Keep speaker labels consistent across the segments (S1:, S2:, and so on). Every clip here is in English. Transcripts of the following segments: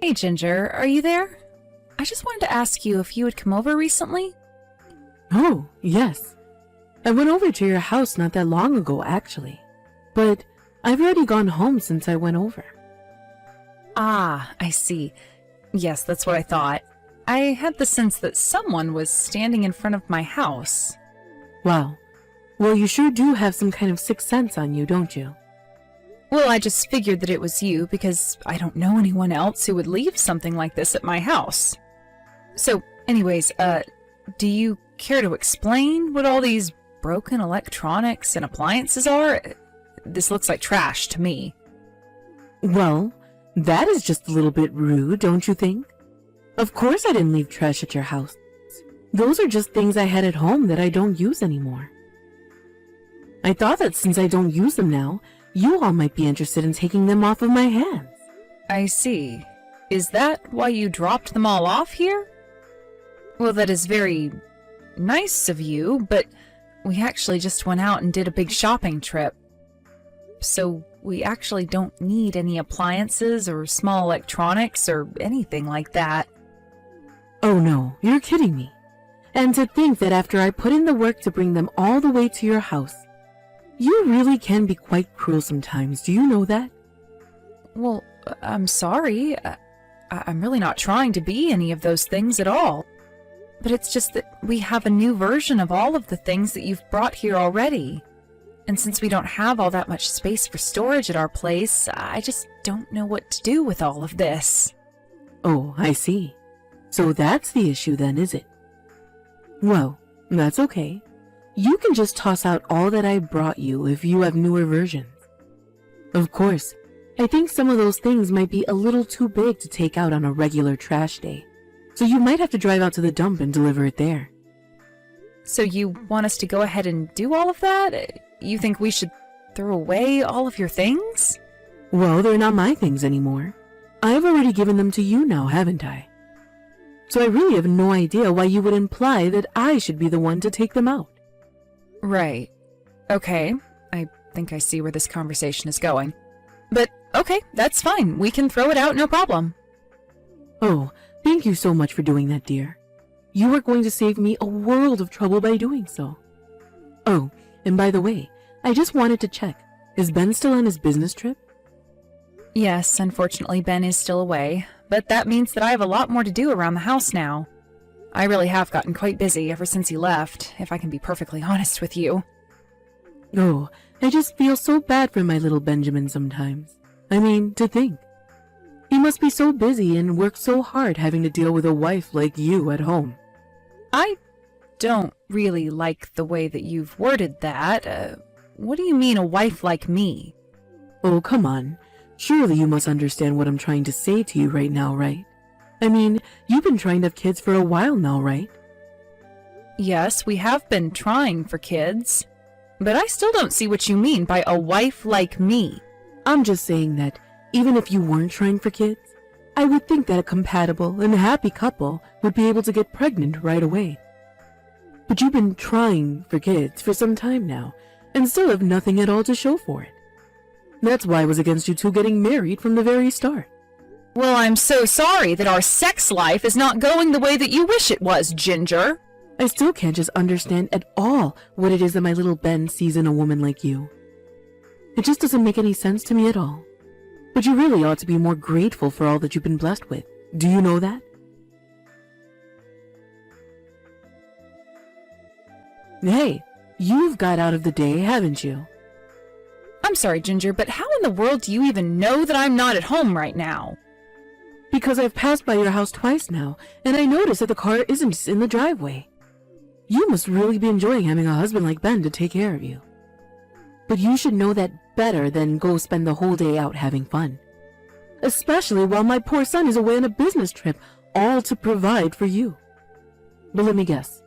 S1: Hey Ginger, are you there? I just wanted to ask you if you had come over recently.
S2: Oh, yes. I went over to your house not that long ago, actually. But I've already gone home since I went over.
S1: Ah, I see. Yes, that's what I thought. I had the sense that someone was standing in front of my house.
S2: Wow. Well, you sure do have some kind of sixth sense on you, don't you?
S1: Well, I just figured that it was you because I don't know anyone else who would leave something like this at my house. So, anyways, do you care to explain what all these broken electronics and appliances are? This looks like trash to me.
S2: Well, that is just a little bit rude, don't you think? Of course I didn't leave trash at your house. Those are just things I had at home that I don't use anymore. I thought that since I don't use them now, you all might be interested in taking them off of my hands.
S1: I see. Is that why you dropped them all off here? Well, that is very nice of you, but we actually just went out and did a big shopping trip. So we actually don't need any appliances or small electronics or anything like that.
S2: Oh no, you're kidding me. And to think that after I put in the work to bring them all the way to your house, you really can be quite cruel sometimes, do you know that?
S1: Well, I'm sorry. I'm really not trying to be any of those things at all. But it's just that we have a new version of all of the things that you've brought here already. And since we don't have all that much space for storage at our place, I just don't know what to do with all of this.
S2: Oh, I see. So that's the issue then, is it? Well, that's okay. You can just toss out all that I brought you if you have newer versions. Of course, I think some of those things might be a little too big to take out on a regular trash day, so you might have to drive out to the dump and deliver it there.
S1: So you want us to go ahead and do all of that? You think we should throw away all of your things?
S2: Well, they're not my things anymore. I've already given them to you now, haven't I? So I really have no idea why you would imply that I should be the one to take them out.
S1: Right. Okay. I think I see where this conversation is going. But, okay, that's fine. We can throw it out, no problem.
S2: Oh, thank you so much for doing that, dear. You are going to save me a world of trouble by doing so. Oh, and by the way, I just wanted to check. Is Ben still on his business trip?
S1: Yes, unfortunately Ben is still away, but that means that I have a lot more to do around the house now. I really have gotten quite busy ever since he left, if I can be perfectly honest with you.
S2: Oh, I just feel so bad for my little Benjamin sometimes. I mean, to think. He must be so busy and work so hard having to deal with a wife like you at home.
S1: I don't really like the way that you've worded that. What do you mean, a wife like me?
S2: Oh, come on. Surely you must understand what I'm trying to say to you right now, right? I mean, you've been trying to have kids for a while now, right?
S1: Yes, we have been trying for kids. But I still don't see what you mean by a wife like me.
S2: I'm just saying that even if you weren't trying for kids, I would think that a compatible and happy couple would be able to get pregnant right away. But you've been trying for kids for some time now, and still have nothing at all to show for it. That's why I was against you two getting married from the very start.
S1: Well, I'm so sorry that our sex life is not going the way that you wish it was, Ginger.
S2: I still can't just understand at all what it is that my little Ben sees in a woman like you. It just doesn't make any sense to me at all. But you really ought to be more grateful for all that you've been blessed with. Do you know that? Hey, you've got out of the day, haven't you?
S1: I'm sorry, Ginger, but how in the world do you even know that I'm not at home right now?
S2: Because I've passed by your house twice now, and I noticed that the car isn't in the driveway. You must really be enjoying having a husband like Ben to take care of you. But you should know that better than go spend the whole day out having fun. Especially while my poor son is away on a business trip, all to provide for you. But let me guess.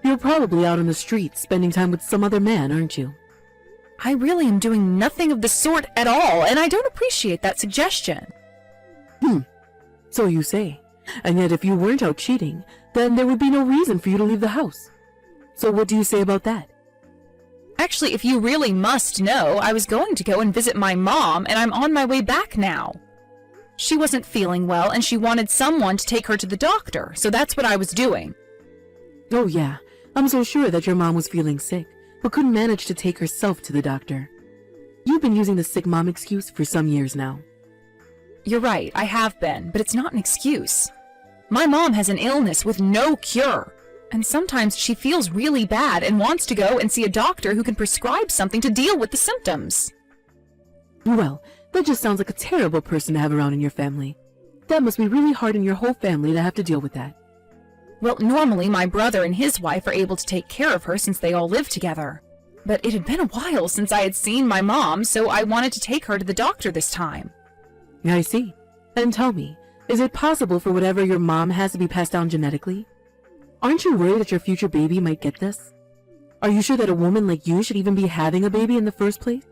S2: You're probably out on the streets spending time with some other man, aren't you?
S1: I really am doing nothing of the sort at all, and I don't appreciate that suggestion.
S2: So you say. And yet if you weren't out cheating, then there would be no reason for you to leave the house. So what do you say about that?
S1: Actually, if you really must know, I was going to go and visit my mom, and I'm on my way back now. She wasn't feeling well and she wanted someone to take her to the doctor, so that's what I was doing.
S2: Oh yeah, I'm so sure that your mom was feeling sick, but couldn't manage to take herself to the doctor. You've been using the sick mom excuse for some years now.
S1: You're right, I have been, but it's not an excuse. My mom has an illness with no cure, and sometimes she feels really bad and wants to go and see a doctor who can prescribe something to deal with the symptoms.
S2: Well, that just sounds like a terrible person to have around in your family. That must be really hard on your whole family to have to deal with that.
S1: Well, normally my brother and his wife are able to take care of her since they all live together. But it had been a while since I had seen my mom, so I wanted to take her to the doctor this time.
S2: I see. And tell me, is it possible for whatever your mom has to be passed down genetically? Aren't you worried that your future baby might get this? Are you sure that a woman like you should even be having a baby in the first place?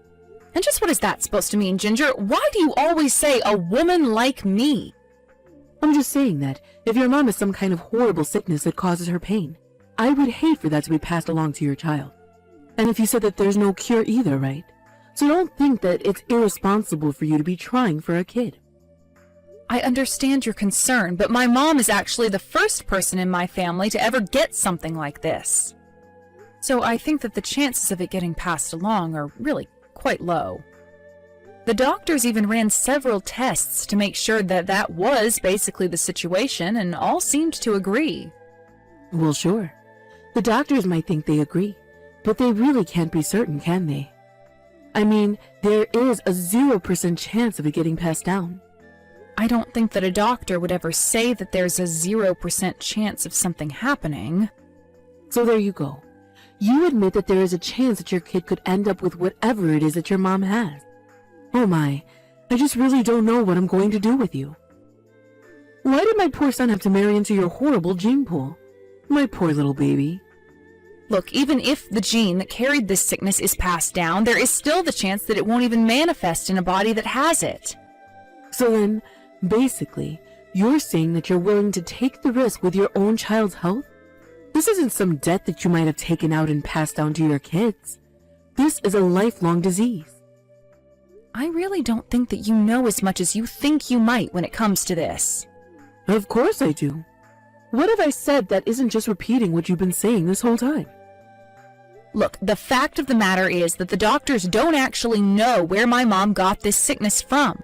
S1: And just what is that supposed to mean, Ginger? Why do you always say a woman like me?
S2: I'm just saying that if your mom has some kind of horrible sickness that causes her pain, I would hate for that to be passed along to your child. And if you said that there's no cure either, right? So don't think that it's irresponsible for you to be trying for a kid.
S1: I understand your concern, but my mom is actually the first person in my family to ever get something like this. So I think that the chances of it getting passed along are really quite low. The doctors even ran several tests to make sure that that was basically the situation, and all seemed to agree.
S2: Well, sure. The doctors might think they agree, but they really can't be certain, can they? I mean, there is a 0% chance of it getting passed down.
S1: I don't think that a doctor would ever say that there's a 0% chance of something happening.
S2: So there you go. You admit that there is a chance that your kid could end up with whatever it is that your mom has. Oh my, I just really don't know what I'm going to do with you. Why did my poor son have to marry into your horrible gene pool? My poor little baby.
S1: Look, even if the gene that carried this sickness is passed down, there is still the chance that it won't even manifest in a body that has it.
S2: So then, basically, you're saying that you're willing to take the risk with your own child's health? This isn't some debt that you might have taken out and passed down to your kids. This is a lifelong disease.
S1: I really don't think that you know as much as you think you might when it comes to this.
S2: Of course I do. What have I said that isn't just repeating what you've been saying this whole time?
S1: Look, the fact of the matter is that the doctors don't actually know where my mom got this sickness from.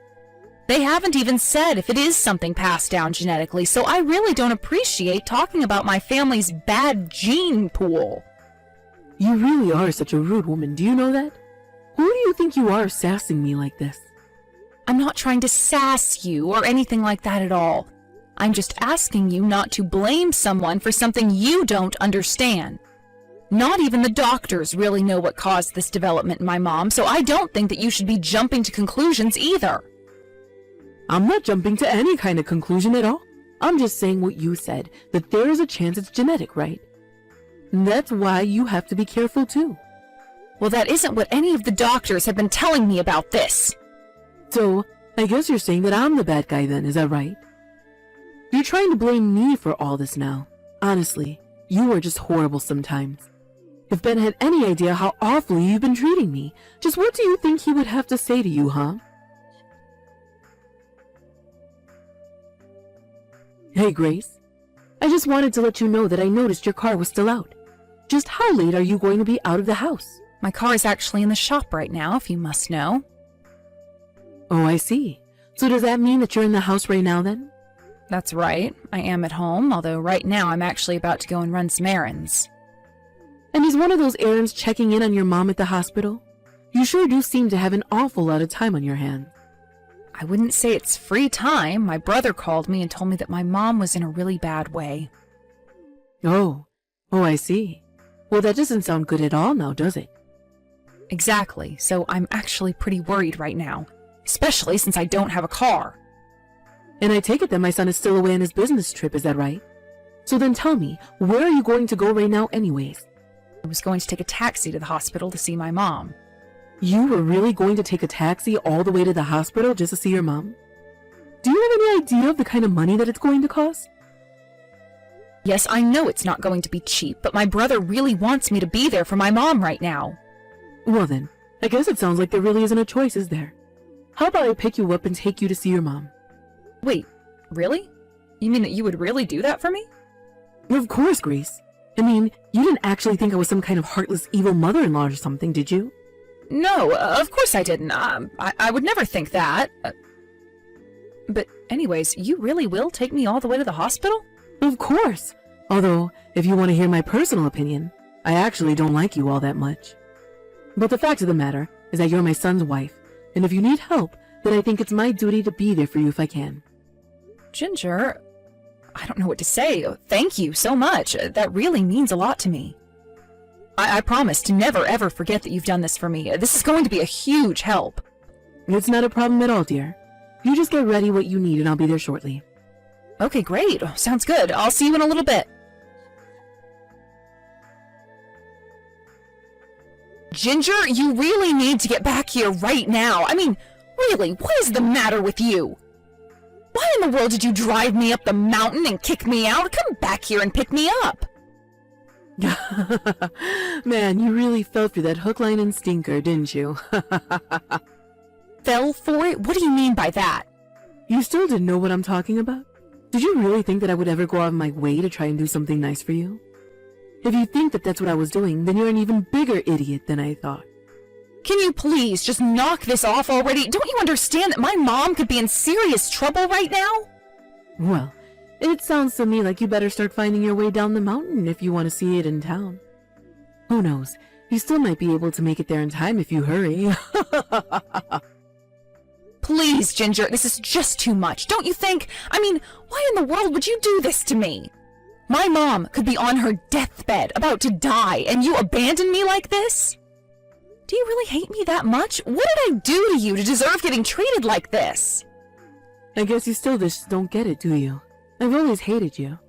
S1: They haven't even said if it is something passed down genetically, so I really don't appreciate talking about my family's bad gene pool.
S2: You really are such a rude woman, do you know that? Who do you think you are sassing me like this?
S1: I'm not trying to sass you or anything like that at all. I'm just asking you not to blame someone for something you don't understand. Not even the doctors really know what caused this development in my mom, so I don't think that you should be jumping to conclusions either.
S2: I'm not jumping to any kind of conclusion at all. I'm just saying what you said, that there is a chance it's genetic, right? And that's why you have to be careful too.
S1: Well, that isn't what any of the doctors have been telling me about this.
S2: So, I guess you're saying that I'm the bad guy then, is that right? You're trying to blame me for all this now. Honestly, you are just horrible sometimes. If Ben had any idea how awfully you've been treating me, just what do you think he would have to say to you, huh? Hey, Grace. I just wanted to let you know that I noticed your car was still out. Just how late are you going to be out of the house?
S1: My car is actually in the shop right now, if you must know.
S2: Oh, I see. So does that mean that you're in the house right now then?
S1: That's right. I am at home, although right now I'm actually about to go and run some errands.
S2: And is one of those errands checking in on your mom at the hospital? You sure do seem to have an awful lot of time on your hands.
S1: I wouldn't say it's free time. My brother called me and told me that my mom was in a really bad way.
S2: Oh, I see. Well, that doesn't sound good at all now, does it?
S1: Exactly, so I'm actually pretty worried right now, especially since I don't have a car.
S2: And I take it that my son is still away on his business trip, is that right? So then tell me, where are you going to go right now anyways?
S1: I was going to take a taxi to the hospital to see my mom.
S2: You were really going to take a taxi all the way to the hospital just to see your mom? Do you have any idea of the kind of money that it's going to cost?
S1: Yes, I know it's not going to be cheap, but my brother really wants me to be there for my mom right now.
S2: Well then, I guess it sounds like there really isn't a choice, is there? How about I pick you up and take you to see your mom?
S1: Wait, really? You mean that you would really do that for me?
S2: Of course, Grace. I mean, you didn't actually think I was some kind of heartless evil mother-in-law or something, did you?
S1: No, of course I didn't. I would never think that. But anyways, you really will take me all the way to the hospital?
S2: Of course. Although, if you want to hear my personal opinion, I actually don't like you all that much. But the fact of the matter is that you're my son's wife, and if you need help, then I think it's my duty to be there for you if I can.
S1: Ginger, I don't know what to say. Thank you so much. That really means a lot to me. I promise to never ever forget that you've done this for me. This is going to be a huge help.
S2: It's not a problem at all, dear. You just get ready what you need and I'll be there shortly.
S1: Okay, great. Sounds good. I'll see you in a little bit. Ginger, you really need to get back here right now. I mean, really, what is the matter with you? Why in the world did you drive me up the mountain and kick me out? Come back here and pick me up.
S2: Man, you really fell for that hook, line, and stinker, didn't you?
S1: Fell for it? What do you mean by that?
S2: You still didn't know what I'm talking about? Did you really think that I would ever go out of my way to try and do something nice for you? If you think that that's what I was doing, then you're an even bigger idiot than I thought.
S1: Can you please just knock this off already? Don't you understand that my mom could be in serious trouble right now?
S2: Well, it sounds to me like you better start finding your way down the mountain if you want to see it in town. Who knows? You still might be able to make it there in time if you hurry.
S1: Please, Ginger, this is just too much, don't you think? I mean, why in the world would you do this to me? My mom could be on her deathbed, about to die, and you abandon me like this? Do you really hate me that much? What did I do to you to deserve getting treated like this?
S2: I guess you still just don't get it, do you? I've always hated you.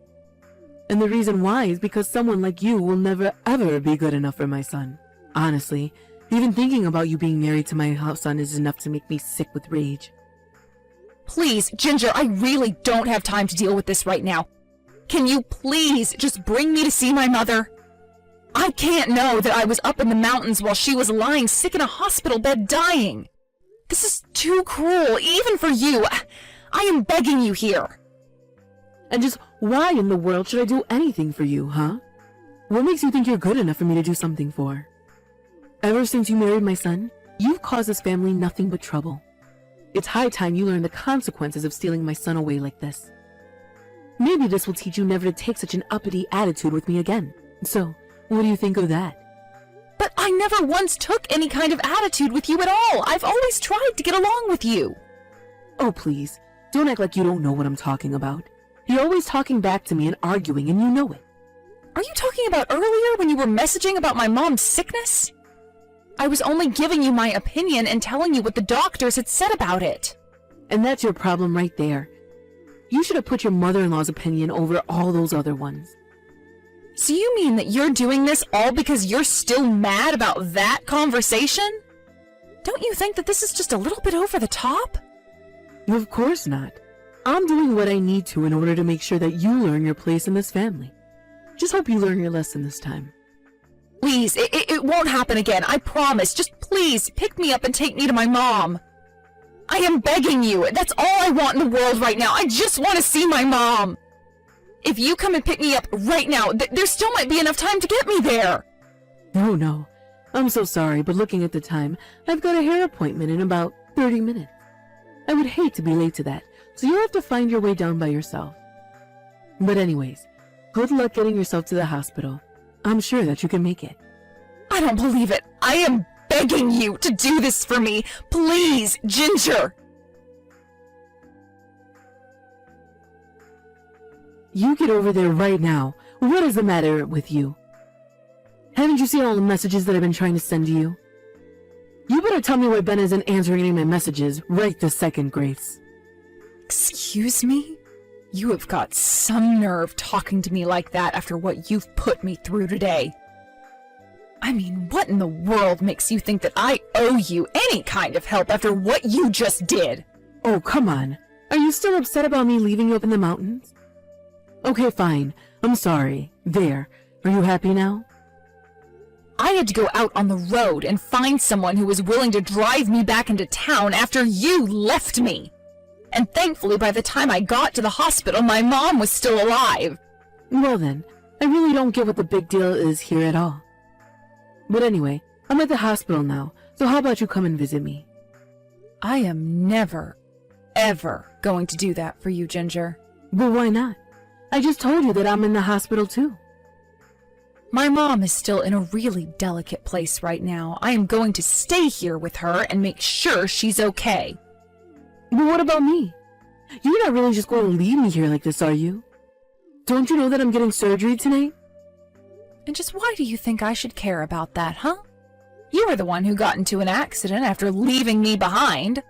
S2: And the reason why is because someone like you will never ever be good enough for my son. Honestly, even thinking about you being married to my son is enough to make me sick with rage.
S1: Please, Ginger, I really don't have time to deal with this right now. Can you please just bring me to see my mother? I can't know that I was up in the mountains while she was lying sick in a hospital bed dying. This is too cruel, even for you. I am begging you here.
S2: And just why in the world should I do anything for you, huh? What makes you think you're good enough for me to do something for? Ever since you married my son, you've caused this family nothing but trouble. It's high time you learn the consequences of stealing my son away like this. Maybe this will teach you never to take such an uppity attitude with me again. So, what do you think of that?
S1: But I never once took any kind of attitude with you at all. I've always tried to get along with you.
S2: Oh, please, don't act like you don't know what I'm talking about. You're always talking back to me and arguing, and you know it.
S1: Are you talking about earlier when you were messaging about my mom's sickness? I was only giving you my opinion and telling you what the doctors had said about it.
S2: And that's your problem right there. You should have put your mother-in-law's opinion over all those other ones.
S1: So you mean that you're doing this all because you're still mad about that conversation? Don't you think that this is just a little bit over the top?
S2: Of course not. I'm doing what I need to in order to make sure that you learn your place in this family. Just hope you learn your lesson this time.
S1: Please, it won't happen again, I promise. Just please, pick me up and take me to my mom. I am begging you. That's all I want in the world right now. I just want to see my mom. If you come and pick me up right now, there still might be enough time to get me there.
S2: No. I'm so sorry, but looking at the time, I've got a hair appointment in about 30 minutes. I would hate to be late to that, so you'll have to find your way down by yourself. But anyways, good luck getting yourself to the hospital. I'm sure that you can make it.
S1: I don't believe it. I am begging you to do this for me. Please, Ginger.
S2: You get over there right now. What is the matter with you? Haven't you seen all the messages that I've been trying to send to you? You better tell me why Ben isn't answering any of my messages right this second, Grace.
S1: Excuse me? You have got some nerve talking to me like that after what you've put me through today. I mean, what in the world makes you think that I owe you any kind of help after what you just did?
S2: Oh, come on. Are you still upset about me leaving you up in the mountains? Okay, fine. I'm sorry. There. Are you happy now?
S1: I had to go out on the road and find someone who was willing to drive me back into town after you left me. And thankfully, by the time I got to the hospital, my mom was still alive.
S2: Well then, I really don't get what the big deal is here at all. But anyway, I'm at the hospital now, so how about you come and visit me?
S1: I am never, ever going to do that for you, Ginger.
S2: But why not? I just told you that I'm in the hospital too.
S1: My mom is still in a really delicate place right now. I am going to stay here with her and make sure she's okay.
S2: But what about me? You're not really just going to leave me here like this, are you? Don't you know that I'm getting surgery tonight?
S1: And just why do you think I should care about that, huh? You were the one who got into an accident after leaving me behind.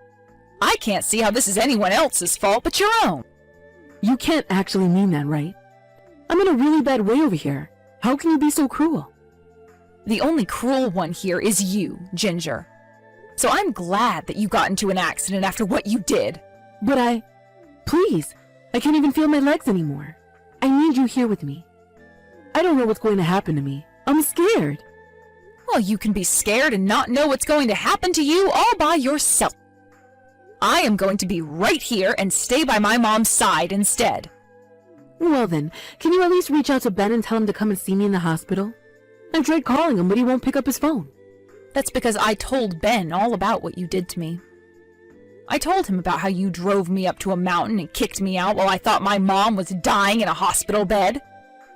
S1: I can't see how this is anyone else's fault but your own.
S2: You can't actually mean that, right? I'm in a really bad way over here. How can you be so cruel?
S1: The only cruel one here is you, Ginger. So I'm glad that you got into an accident after what you did.
S2: But please, I can't even feel my legs anymore. I need you here with me. I don't know what's going to happen to me. I'm scared.
S1: Well, you can be scared and not know what's going to happen to you all by yourself. I am going to be right here and stay by my mom's side instead.
S2: Well then, can you at least reach out to Ben and tell him to come and see me in the hospital? I've tried calling him, but he won't pick up his phone.
S1: That's because I told Ben all about what you did to me. I told him about how you drove me up to a mountain and kicked me out while I thought my mom was dying in a hospital bed.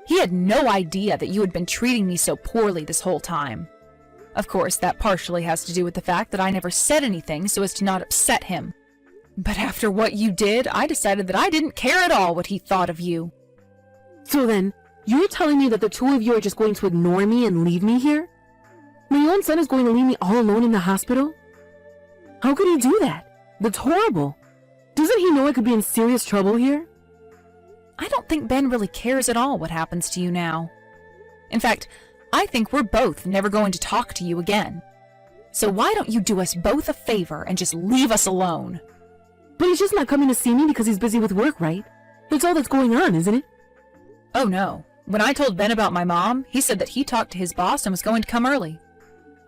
S1: He had no idea that you had been treating me so poorly this whole time. Of course, that partially has to do with the fact that I never said anything so as to not upset him. But after what you did, I decided that I didn't care at all what he thought of you.
S2: So then, you're telling me that the two of you are just going to ignore me and leave me here? My own son is going to leave me all alone in the hospital? How could he do that? That's horrible. Doesn't he know I could be in serious trouble here?
S1: I don't think Ben really cares at all what happens to you now. In fact, I think we're both never going to talk to you again. So why don't you do us both a favor and just leave us alone?
S2: But he's just not coming to see me because he's busy with work, right? That's all that's going on, isn't it?
S1: Oh no. When I told Ben about my mom, he said that he talked to his boss and was going to come early.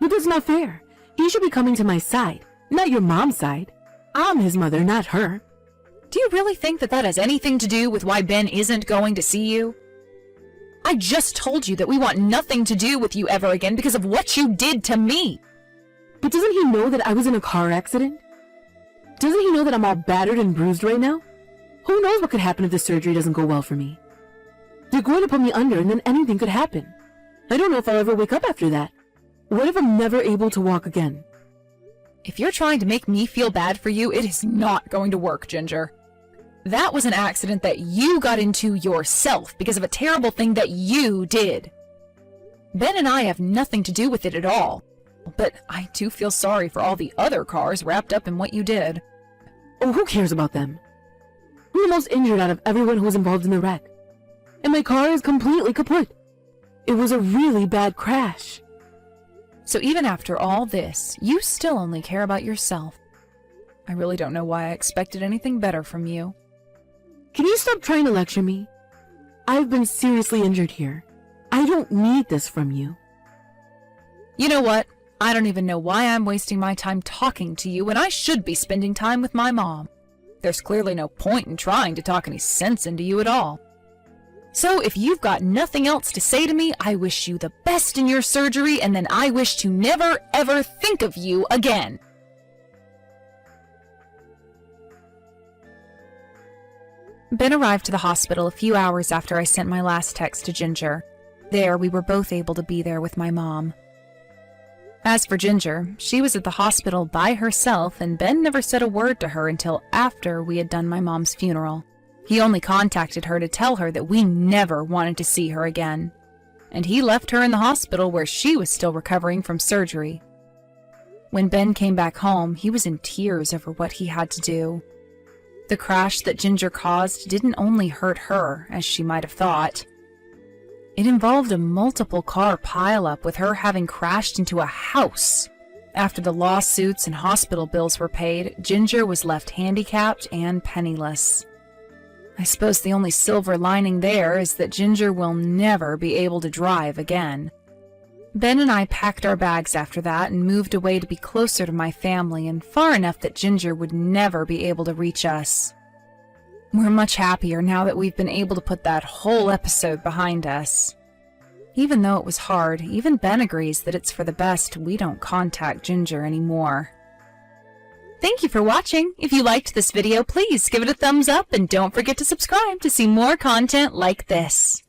S2: But that's not fair. He should be coming to my side, not your mom's side. I'm his mother, not her.
S1: Do you really think that that has anything to do with why Ben isn't going to see you? I just told you that we want nothing to do with you ever again because of what you did to me.
S2: But doesn't he know that I was in a car accident? Doesn't he know that I'm all battered and bruised right now? Who knows what could happen if the surgery doesn't go well for me? They're going to put me under and then anything could happen. I don't know if I'll ever wake up after that. What if I'm never able to walk again?
S1: If you're trying to make me feel bad for you, it is not going to work, Ginger. That was an accident that you got into yourself because of a terrible thing that you did. Ben and I have nothing to do with it at all. But I do feel sorry for all the other cars wrapped up in what you did.
S2: Oh, who cares about them? I'm the most injured out of everyone who was involved in the wreck. And my car is completely kaput. It was a really bad crash.
S1: So even after all this, you still only care about yourself. I really don't know why I expected anything better from you.
S2: Can you stop trying to lecture me? I've been seriously injured here. I don't need this from you.
S1: You know what? I don't even know why I'm wasting my time talking to you when I should be spending time with my mom. There's clearly no point in trying to talk any sense into you at all. So if you've got nothing else to say to me, I wish you the best in your surgery, and then I wish to never ever think of you again. Ben arrived to the hospital a few hours after I sent my last text to Ginger. There, we were both able to be there with my mom. As for Ginger, she was at the hospital by herself, and Ben never said a word to her until after we had done my mom's funeral. He only contacted her to tell her that we never wanted to see her again. And he left her in the hospital where she was still recovering from surgery. When Ben came back home, he was in tears over what he had to do. The crash that Ginger caused didn't only hurt her, as she might have thought. It involved a multiple-car pileup with her having crashed into a house. After the lawsuits and hospital bills were paid, Ginger was left handicapped and penniless. I suppose the only silver lining there is that Ginger will never be able to drive again. Ben and I packed our bags after that and moved away to be closer to my family and far enough that Ginger would never be able to reach us. We're much happier now that we've been able to put that whole episode behind us. Even though it was hard, even Ben agrees that it's for the best we don't contact Ginger anymore. Thank you for watching. If you liked this video, please give it a thumbs up and don't forget to subscribe to see more content like this.